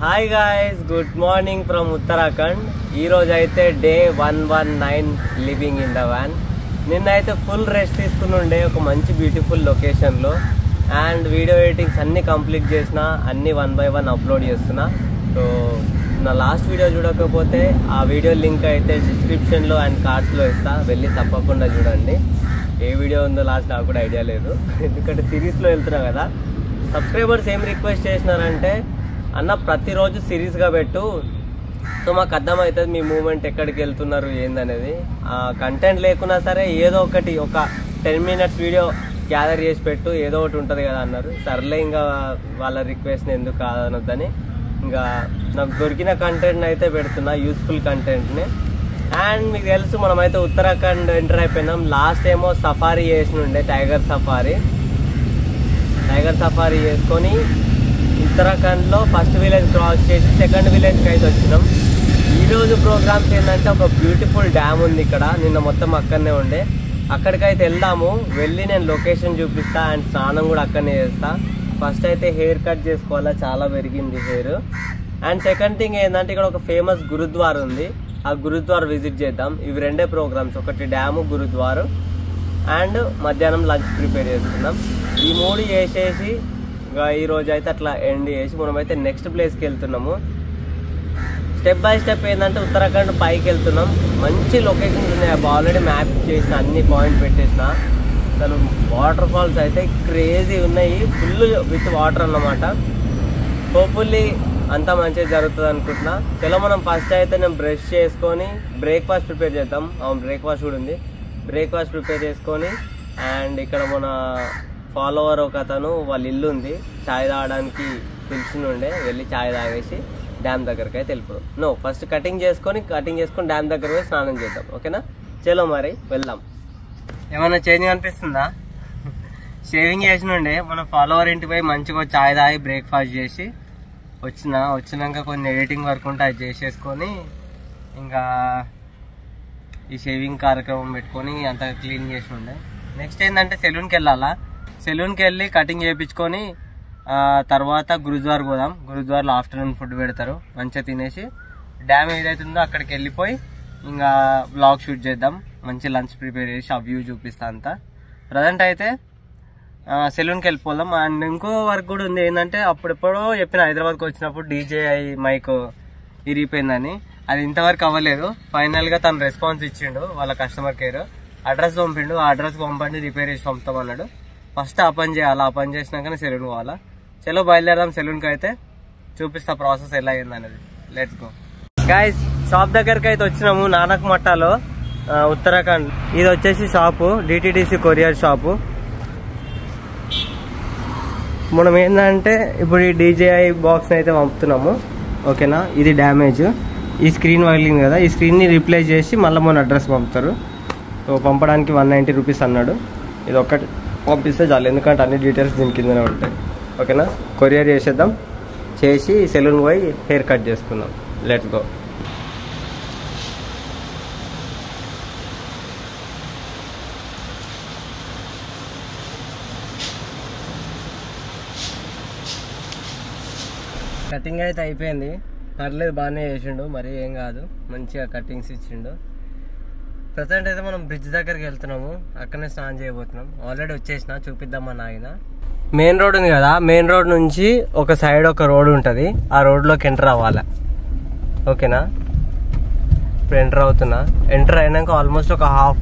Hi guys, good morning from Uttarakhand. ఈరోజు అయితే day 119 living in the van. నిన్నైతే full rest తీసుకుని ఉండే ఒక మంచి బ్యూటిఫుల్ లొకేషన్లో. అండ్ వీడియో ఎడిటింగ్స్ అన్నీ కంప్లీట్ చేసిన, అన్నీ 1 by 1 అప్లోడ్ చేస్తున్నా. సో నా లాస్ట్ వీడియో చూడకపోతే ఆ వీడియో లింక్ అయితే డిస్క్రిప్షన్లో అండ్ కార్డ్స్లో ఇస్తా, వెళ్ళి తప్పకుండా చూడండి. ఏ వీడియో ఉందో లాస్ట్ నాకు కూడా ఐడియా లేదు, ఎందుకంటే సిరీస్లో వెళ్తున్నా కదా. సబ్స్క్రైబర్స్ ఏం రిక్వెస్ట్ చేసినారంటే, అన్న ప్రతిరోజు సిరీస్గా పెట్టు, సో మాకు అర్థమవుతుంది మీ మూమెంట్ ఎక్కడికి వెళ్తున్నారు ఏందనేది. కంటెంట్ లేకున్నా సరే ఏదో ఒకటి ఒక 10 minutes వీడియో గ్యాదర్ చేసి పెట్టు, ఏదో ఒకటి ఉంటుంది కదా అన్నారు. సర్లే, ఇంకా వాళ్ళ రిక్వెస్ట్ని ఎందుకు కాదనొద్దని ఇంకా నాకు దొరికిన కంటెంట్ని అయితే పెడుతున్నా, యూస్ఫుల్ కంటెంట్ని. అండ్ మీకు తెలుసు, మనమైతే ఉత్తరాఖండ్ ఎంటర్ అయిపోయినాం. లాస్ట్ ఏమో సఫారీ చేసినుండే, టైగర్ సఫారీ చేసుకొని ఉత్తరాఖండ్లో ఫస్ట్ విలేజ్ క్రాస్ చేసి సెకండ్ విలేజ్కి అయితే వచ్చినాం. ఈరోజు ప్రోగ్రామ్స్ ఏంటంటే, ఒక బ్యూటిఫుల్ డ్యామ్ ఉంది ఇక్కడ. నిన్న మొత్తం అక్కడనే ఉండే, అక్కడికైతే వెళ్దాము. వెళ్ళి నేను లొకేషన్ చూపిస్తా అండ్ స్నానం కూడా అక్కడనే చేస్తా. ఫస్ట్ అయితే హెయిర్ కట్ చేసుకోవాలా, చాలా పెరిగింది హెయిర్. అండ్ సెకండ్ థింగ్ ఏంటంటే, ఇక్కడ ఒక ఫేమస్ గురుద్వార్ ఉంది, ఆ గురుద్వార్ విజిట్ చేద్దాం. ఇవి రెండే ప్రోగ్రామ్స్, ఒకటి డ్యాము, గురుద్వార్. అండ్ మధ్యాహ్నం లంచ్ ప్రిపేర్ చేసుకుందాం. ఈ 3 చేసేసి ఈరోజు అయితే అట్లా ఎండ్ చేసి మనమైతే నెక్స్ట్ ప్లేస్కి వెళ్తున్నాము. స్టెప్ బై స్టెప్ ఏంటంటే, ఉత్తరాఖండ్ పైకి వెళ్తున్నాం. మంచి లొకేషన్స్ ఉన్నాయి, ఆల్రెడీ మ్యాప్ చేసిన, అన్ని పాయింట్ పెట్టేసిన. అసలు వాటర్ ఫాల్స్ అయితే క్రేజీ ఉన్నాయి, ఫుల్ విత్ వాటర్ అన్నమాట. హోప్ఫుల్లీ అంతా మంచిగా జరుగుతుంది అనుకుంటున్నా. చలో మనం ఫస్ట్ అయితే నేను బ్రష్ చేసుకొని బ్రేక్ఫాస్ట్ ప్రిపేర్ చేద్దాం. బ్రేక్ఫాస్ట్ కూడా ఉంది. బ్రేక్ఫాస్ట్ ప్రిపేర్ చేసుకొని, అండ్ ఇక్కడ మన ఫాలోవర్ ఒక అతను వాళ్ళ ఇల్లు ఉంది, ఛాయ్ తాగడానికి పిలిచినుండే, వెళ్ళి ఛాయ్ తాగేసి డ్యామ్ దగ్గరికి అయితే వెళ్ళిపోదాం. ఫస్ట్ కటింగ్ చేసుకొని డ్యామ్ దగ్గర పోయి స్నానం చేద్దాం. ఓకేనా, చలో మరి వెళ్దాం. ఏమైనా చేంజ్ అనిపిస్తుందా? షేవింగ్ చేసినుండే, మన ఫాలోవర్ ఇంటికి పోయి మంచిగా ఛాయ్ తాగి బ్రేక్ఫాస్ట్ చేసి వచ్చినాక కొన్ని ఎడిటింగ్ వర్క్ ఉంటే అది చేసేసుకొని, ఇంకా ఈ షేవింగ్ కార్యక్రమం పెట్టుకొని అంతా క్లీన్ చేసి ఉండే. నెక్స్ట్ ఏంటంటే, సెలూన్కి వెళ్ళాలా. సెలూన్కి వెళ్ళి కటింగ్ చేయించుకొని తర్వాత గురుద్వార్ పోదాం. గురుద్వార్లో ఆఫ్టర్నూన్ ఫుడ్ పెడతారు, మంచిగా తినేసి డ్యామ్ ఏదైతుందో అక్కడికి వెళ్ళిపోయి ఇంకా బ్లాగ్ షూట్ చేద్దాం. మంచి లంచ్ ప్రిపేర్ చేసి ఆ వ్యూ చూపిస్తా అంతా. ప్రజెంట్ అయితే సెలూన్కి వెళ్ళిపోదాం. అండ్ ఇంకో వర్క్ కూడా ఉంది, ఏంటంటే అప్పుడెప్పుడో చెప్పిన హైదరాబాద్కి వచ్చినప్పుడు DJI మైక్ ఇరిగిపోయిందని. అది ఇంతవరకు అవ్వలేదు. ఫైనల్గా తను రెస్పాన్స్ ఇచ్చిండు, వాళ్ళ కస్టమర్ కేర్ అడ్రస్ పంపిండు. ఆ అడ్రస్ పంపండి, రిపేర్ చేసి పంపుతామన్నాడు. ఫస్ట్ ఆ పని చేయాలి, ఆ పని చేసినాకనే సెలూన్ పోవాలా. చలో బయలుదేరదాం. సెలూన్కి అయితే చూపిస్తా ప్రాసెస్ ఎలా అయింది అనేది. Let's go guys. షాప్ దగ్గరికి అయితే వచ్చినాము, నానక్ మట్టాలో, ఉత్తరాఖండ్. ఇది వచ్చేసి షాపు, DTDC కొరియర్ షాపు. మనం ఏంటంటే ఇప్పుడు ఈ DJI బాక్స్ అయితే పంపుతున్నాము. ఓకేనా, ఇది డ్యామేజ్, ఈ స్క్రీన్ పగిలింది కదా, ఈ స్క్రీన్ని రీప్లేస్ చేసి మళ్ళీ మన అడ్రస్ పంపుతారు. సో పంపడానికి 190 రూపీస్ అన్నాడు. ఇది ఒక్కటి పంపిస్తే చాలు, ఎందుకంటే అన్ని డీటెయిల్స్ దీని కిందనే ఉంటాయి. ఓకేనా, కొరియర్ చేసేద్దాం. చేసి సెలూన్ పోయి హెయిర్ కట్ చేసుకుందాం. Let's go. కటింగ్ అయితే అయిపోయింది, పర్లేదు, బాగానే చేసిండు, మరి ఏం కాదు, మంచిగా కటింగ్స్ ఇచ్చిండు. ప్రజెంట్ అయితే మనం బ్రిడ్జ్ దగ్గరికి వెళ్తున్నాము, అక్కడనే స్నానం చేయబోతున్నాం. ఆల్రెడీ వచ్చేసిన, చూపిద్దామని ఆగిన. మెయిన్ రోడ్ ఉంది కదా, మెయిన్ రోడ్ నుంచి ఒక సైడ్ ఒక రోడ్ ఉంటుంది, ఆ రోడ్లోకి ఎంటర్ అవ్వాలి. ఓకేనా, ఇప్పుడు ఎంటర్ అవుతున్నా. ఎంటర్ అయినాక ఆల్మోస్ట్ ఒక హాఫ్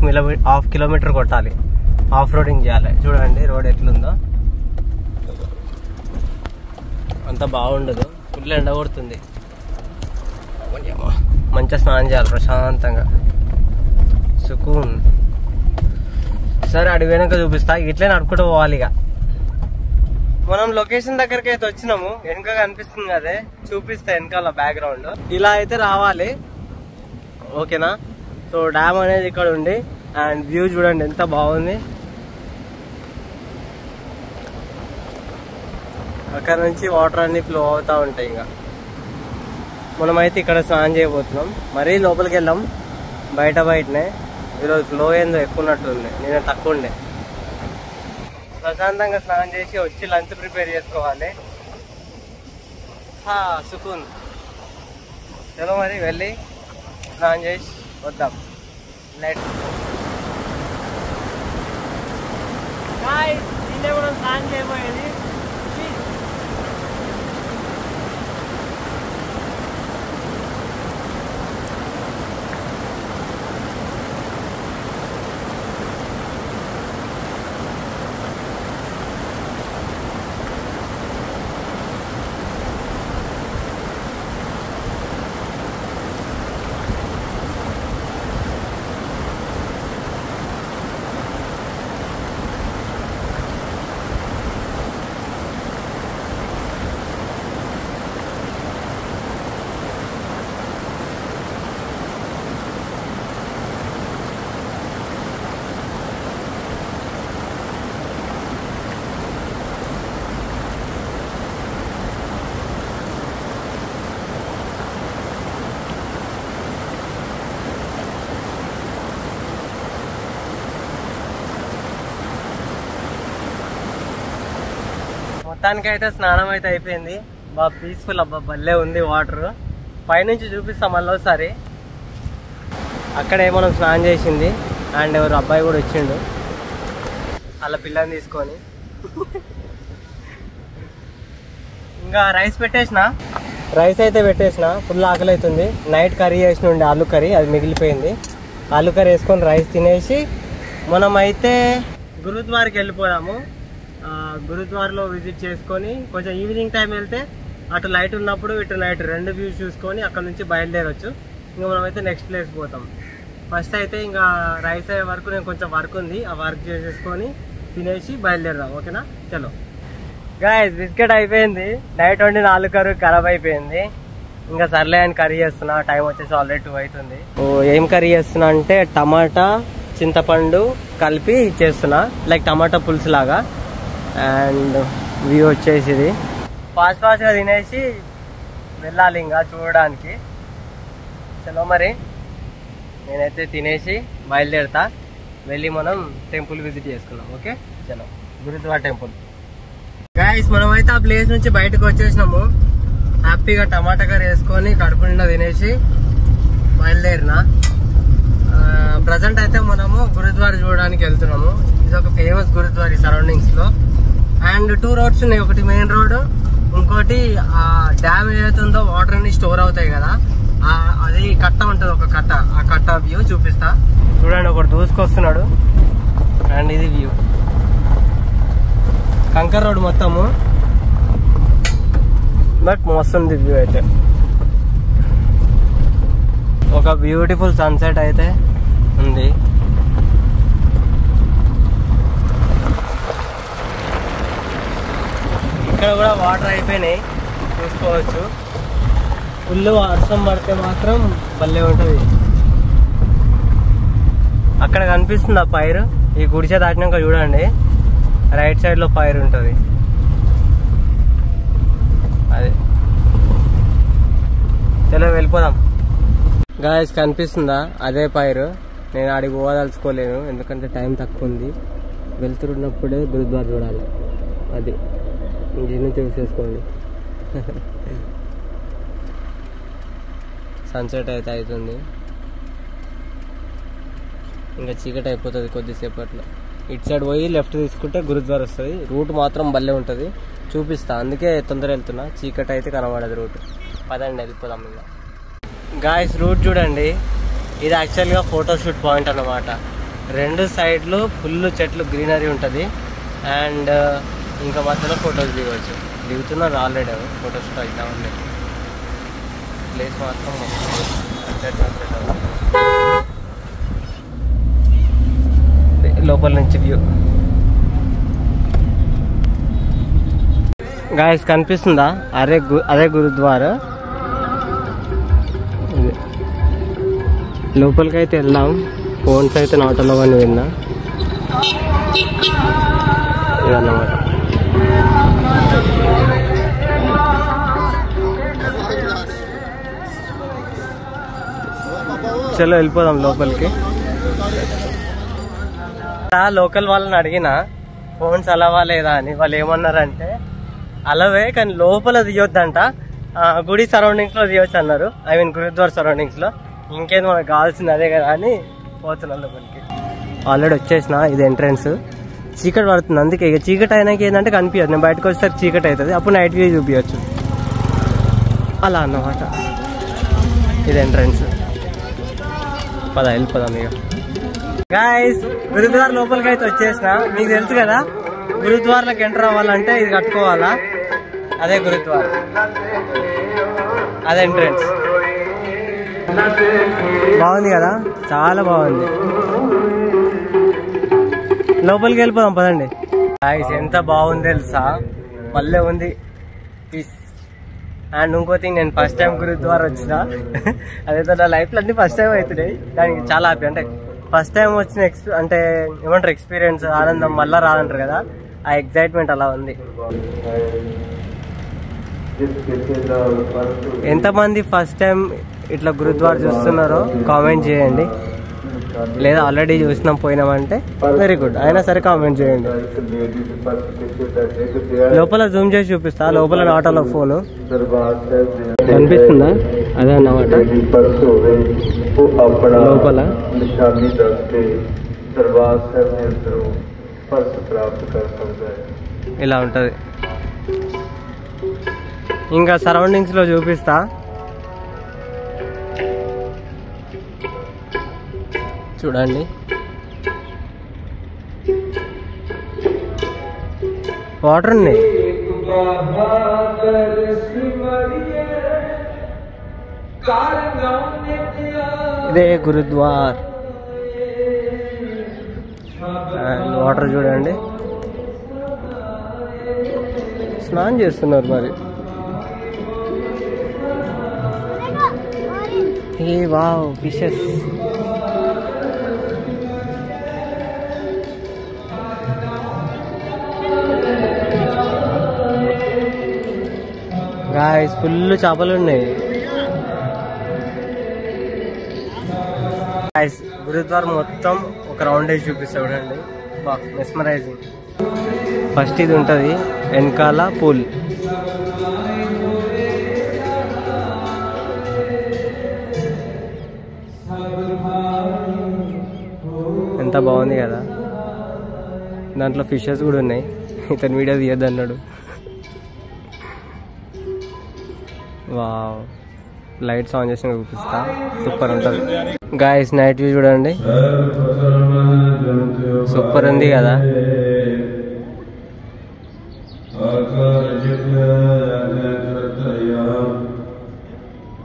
కిలోమీటర్ కొట్టాలి, ఆఫ్ రోడింగ్ చేయాలి. చూడండి రోడ్ ఎట్లుందో, అంత బాగుండదు, ఫుల్ ఎండ కొడుతుంది. మంచిగా స్నానం చేయాలి ప్రశాంతంగా, సుకూన్. సరే, అడిగి వెనక చూపిస్తా, ఇట్లే నడుపుకుంటూ పోవాలి. ఇక మనం లొకేషన్ దగ్గరికి అయితే వచ్చినాము, వెనక కనిపిస్తుంది అదే, చూపిస్తా వెనకాల బ్యాక్గ్రౌండ్. ఇలా అయితే రావాలి. ఓకేనా, సో డ్యామ్ అనేది ఇక్కడ ఉంది, అండ్ వ్యూ చూడండి ఎంత బాగుంది. అక్కడ నుంచి వాటర్ అన్ని ఫ్లో అవుతూ ఉంటాయి. ఇంకా మనమైతే ఇక్కడ స్నానం చేయబోతున్నాం. మరీ లోపలికి వెళ్ళాం, బయటనే. ఈరోజు ఫ్లో ఏందో ఎక్కువ ఉన్నట్టుంది, నేను తక్కువ ఉండే. ప్రశాంతంగా స్నానం చేసి వచ్చి లంచ్ ప్రిపేర్ చేసుకోవాలి. సుకూన్. చలో మరి వెళ్ళి స్నానం చేసి వద్దాం. లైట్ దీన్నే మనం స్నానం చేయబోయేది. మొత్తానికి అయితే స్నానం అయితే అయిపోయింది. బాగా పీస్ఫుల్, అబ్బా భలే ఉంది వాటర్. పైనుంచి చూపిస్తాం మళ్ళీ ఒకసారి. అక్కడే మనం స్నానం చేసింది అండ్ ఎవరు అబ్బాయి కూడా వచ్చిండు అలా పిల్లని తీసుకొని. ఇంకా రైస్ అయితే పెట్టేసిన. ఫుల్ ఆకలి అవుతుంది. నైట్ కర్రీ చేసిన ఉండే ఆలు కర్రీ, అది మిగిలిపోయింది. ఆలు కర్రీ వేసుకొని రైస్ తినేసి మనమైతే గురుద్వార్కి వెళ్ళిపోయాము. గురుద్వారలో విజిట్ చేసుకొని కొంచెం ఈవినింగ్ టైం వెళ్తే అటు లైట్ ఉన్నప్పుడు ఇటు నైట్ రెండు వ్యూస్ చూసుకొని అక్కడ నుంచి బయలుదేరవచ్చు. ఇంకా మనమైతే నెక్స్ట్ ప్లేస్ పోతాం. ఫస్ట్ అయితే ఇంకా రైస్ అయ్యే వరకు నేను కొంచెం వర్క్ ఉంది, ఆ వర్క్ చేసేసుకొని తినేసి బయలుదేరదాం. ఓకేనా? చలో గాయ్స్, బిస్కెట్ అయిపోయింది. నైట్ వండిన ఆలు కర్రీ ఖరాబ్ అయిపోయింది. ఇంకా సర్లే అని కర్రీ చేస్తున్నా. టైం వచ్చేసి ఆల్రెడీ 2 అవుతుంది. ఏం కర్రీ చేస్తున్నా అంటే టమాటా చింతపండు కలిపి చేస్తున్నా, లైక్ టమాటా పులుసు లాగా. అండ్ వ్యూ వచ్చేసి ఇది. ఫాస్ట్గా తినేసి వెళ్ళాలి ఇంకా చూడడానికి. చలో మరి నేనైతే తినేసి బయలుదేరుతా. వెళ్ళి మనం టెంపుల్ విజిట్ చేసుకున్నాం. ఓకే చలో, గురుద్వార టెంపుల్. గాయ్స్, మనమైతే ఆ ప్లేస్ నుంచి బయటకు వచ్చేసినాము. హ్యాపీగా టమాటా కర్రీ వేసుకొని కడుపు నిండా తినేసి బయలుదేరిన. ప్రజెంట్ అయితే మనము గురుద్వార చూడడానికి వెళ్తున్నాము. ఇది ఒక ఫేమస్ గురుద్వార ఈ సరౌండింగ్స్ లో. అండ్ 2 రోడ్స్ ఉన్నాయి. ఒకటి మెయిన్ రోడ్, ఇంకోటి ఆ డ్యామ్ ఏదైతే ఉందో వాటర్ అన్ని స్టోర్ అవుతాయి కదా, అది కట్ట ఉంటుంది, ఒక కట్ట. ఆ కట్ట వ్యూ చూపిస్తా. చూడండి, ఒకటి దూసుకొస్తున్నాడు. అండ్ ఇది వ్యూ, కంకర్ రోడ్ మొత్తము. బట్ మస్తుంది వ్యూ అయితే. ఒక బ్యూటిఫుల్ సన్సెట్ అయితే ఉంది. ఇక్కడ కూడా వాటర్ అయిపోయినాయి, చూసుకోవచ్చు. ఫుల్ వర్షం పడితే మాత్రం భలే ఉంటుంది. అక్కడ కనిపిస్తుంది ఆ పైరు. ఈ గుడిసె దాటినాక చూడండి, రైట్ సైడ్ లో పైరు ఉంటుంది. అదే చలో వెళ్ళిపోదాం. గాయస్, కనిపిస్తుందా? అదే పైరు. నేను ఆడికి పోదలుచుకోలేను, ఎందుకంటే టైం తక్కువ ఉంది. వెళ్తున్నప్పుడే గురుద్వార చూడాలి. అది దీన్ని చూసేసుకోండి. సన్సెట్ అయితే అవుతుంది. ఇంకా చీకటి అయిపోతుంది కొద్దిసేపట్లో. ఇటు సైడ్ పోయి లెఫ్ట్ తీసుకుంటే గురుద్వార వస్తుంది. రూట్ మాత్రం భలే ఉంటుంది, చూపిస్తా. అందుకే తొందర వెళ్తున్నా. చీకటి అయితే కనబడదు రూట్. పదండి వెళ్ళిపోదాం. ఇంకా గాయస్, రూట్ చూడండి. ఇది యాక్చువల్గా ఫోటోషూట్ పాయింట్ అన్నమాట. 2 సైడ్లు ఫుల్ చెట్లు, గ్రీనరీ ఉంటుంది. అండ్ ఇంకా మధ్యలో ఫొటోస్ దిగవచ్చు. దిగుతున్నారు ఆల్రెడీ, ఫోటోషూట్ అవుతా ఉన్నాయి. ప్లేస్ మాత్రం లోపల నుంచి వ్యూ. గాయస్, కనిపిస్తుందా? అదే గురుద్వార. లోపలికి అయితే వెళ్దాం. ఫోన్స్ అయితే నాట్ అలౌ అని విన్నా. ఇదన్నమాట. చలో వెళ్ళిపోదాం లోపలికి. లోకల్ వాళ్ళని అడిగిన ఫోన్స్ అలవా లేదా అని. వాళ్ళు ఏమన్నారంటే అలవే, కానీ లోపల తీయొద్దంట, గుడి సరౌండింగ్స్ లో తీయవచ్చు అన్నారు. ఐ మీన్ గురుద్వార్ సరౌండింగ్స్ లో. ఇంకేదో మనకు కావాల్సింది అదే కదా అని పోతున్నాం లోపలికి. ఆల్రెడీ వచ్చేసిన, ఇది ఎంట్రన్స్. చీకటి పడుతుంది, అందుకే ఇక చీకటి అయినాక ఏంటంటే కనిపించదు. నేను బయటకు వచ్చేసరికి చీకటి అవుతుంది, అప్పుడు నైట్ వ్యూ చూపించచ్చు అలా అన్నమాట. ఇది ఎంట్రన్స్. వెళ్ళిపోదాం ఇక. గాయస్ గురుద్వార్ లోపలికి అయితే వచ్చేసిన. మీకు తెలుసు కదా గురుద్వార్లకు ఎంటర్ అవ్వాలంటే ఇది కట్టుకోవాలా. అదే గురుద్వార్, అదే ఎంట్రన్స్. బాగుంది కదా, చాలా బాగుంది. లోపలికి వెళ్ళిపోదాం పదండి. గాయస్ ఎంత బాగుంది తెలుసా, మళ్ళీ ఉంది పీస్. అండ్ ఇంకో థింగ్, నేను ఫస్ట్ టైం గురుద్వార్ వచ్చిన. అదే నా లైఫ్లో అన్ని ఫస్ట్ టైం అవుతున్నాయి. దానికి చాలా హ్యాపీ. అంటే ఫస్ట్ టైం వచ్చిన అంటే ఏమంటారు ఎక్స్పీరియన్స్, ఆనందం మళ్ళీ రాదంటారు కదా, ఆ ఎగ్జైట్మెంట్ అలా ఉంది. ఎంతమంది ఫస్ట్ టైం ఇట్లా గురుద్వార్ చూస్తున్నారో కామెంట్ చేయండి. లేదా ఆల్రెడీ చూసినాం పోయినామంటే వెరీ గుడ్, అయినా సరే కామెంట్ చేయండి. లోపల జూమ్ చేసి చూపిస్తా. లోపల ఆటోలో ఫోను కనిపిస్తుందా, అదే అన్నమాట లోపల. ఇలా ఉంటది. ఇంకా సరౌండింగ్స్ లో చూపిస్తా చూడండి. వాటర్ ఉన్నాయి. ఇదే గురుద్వార్. వాటర్ చూడండి, స్నానం చేస్తున్నారు మరి. ఏ వావ్ ఫిషెస్. గాయ్స్ ఫుల్ చేపలు ఉన్నాయి. గాయ్స్ గురుద్వార్ మొత్తం ఒక రౌండ్ వేసి చూపిస్తా చూడండి, బాగా మెస్మరైజింగ్. ఫస్ట్ ఇది ఉంటుంది, వెనకాల పూల్. ఎంత బాగుంది కదా. దాంట్లో ఫిషెస్ కూడా ఉన్నాయి. ఇతను వీడియో తీయద్దు అన్నాడు. వావ్, లైట్స్ ఆన్ చేసి చూపిస్తా, సూపర్ ఉంటుంది. గాయస్ నైట్ వ్యూ చూడండి, సూపర్ ఉంది కదా.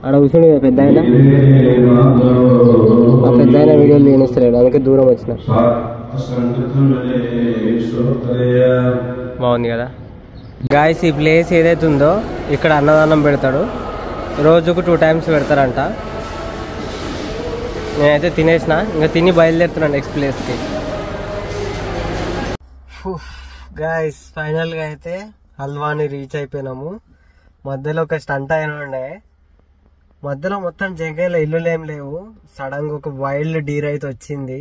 ఆడ కూర్చుండి కదా పెద్ద ఆయన, ఆ పెద్ద ఆయన వీడియోలు లేనిస్తలేడు, అందుకే దూరం వచ్చిన. బాగుంది కదా. గాయస్ ఈ ప్లేస్ ఏదైతే ఉందో ఇక్కడ అన్నదానం పెడతాడు. రోజుకు 2 times పెడతారంట. నేనైతే తినేసిన, ఇంకా తిని బయలుదేరుతున్నాను నెక్స్ట్ ప్లేస్కి. గాయస్ ఫైనల్గా అయితే హల్వాని రీచ్ అయిపోయినాము. మధ్యలో ఒక స్టంట్ అయిన ఉండే, మధ్యలో మొత్తం జంగల్లో ఇల్లులు ఏం లేవు. సడన్గా ఒక వైల్డ్ డీర్ అయితే వచ్చింది.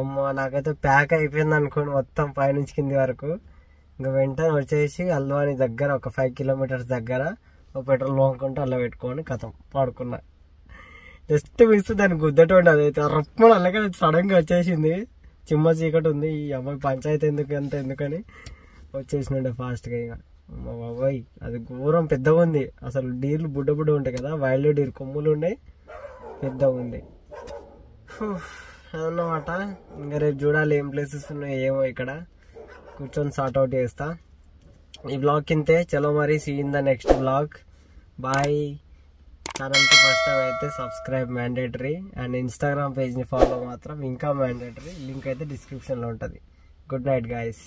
అమ్మ నాకైతే ప్యాక్ అయిపోయింది అనుకోండి మొత్తం పైనుంచి కింది వరకు. ఇంకా వెంటనే వచ్చేసి హల్వాని దగ్గర ఒక 5 kilometers దగ్గర ఒక పెట్రోల్ పోనుకుంటే అలా పెట్టుకొని కథం పడుకున్నా. జస్ట్ మిస్ దాన్ని గుద్దటండి, అదైతే రప్పని అలాగే సడన్గా వచ్చేసింది. చిమ్మ చీకటి ఉంది, ఈ అమ్మాయి పంచాయతీ ఎందుకని వచ్చేసినండే ఫాస్ట్గా. ఇక బాబాయ్ అది ఘోరం పెద్దగా ఉంది అసలు. డీర్లు బుడ్డ ఉంటాయి కదా, వైల్డ్ డీర్ కొమ్ములు ఉన్నాయి, పెద్దగా ఉంది అదన్నమాట. ఇంకా రేపు చూడాలి ఏం ప్లేసెస్ ఉన్నాయి ఏమో, ఇక్కడ కూర్చొని సార్ట్అవుట్ చేస్తా. ఈ బ్లాగ్ కింతే. చలో మరి, see in the next blog. Bye. ఛానల్కి ఫస్ట్ టైం అయితే సబ్స్క్రైబ్ మ్యాండేటరీ, అండ్ ఇన్స్టాగ్రామ్ పేజ్ని ఫాలో మాత్రం ఇంకా మ్యాండేటరీ. లింక్ అయితే డిస్క్రిప్షన్లో ఉంటుంది. Good night guys.